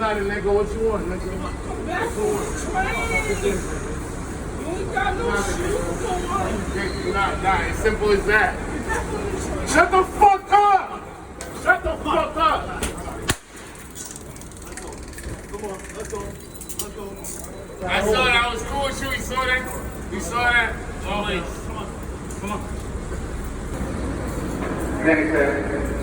got it, nigga. What you want, nigga? You ain't got no shoes on. Nah, as simple as that. Shut the fuck up! Shut the fuck up! Come on, let's go. Let's go. I saw that. I was cool with you. You saw that? You saw that? Always. Come on. Come on. Nigga.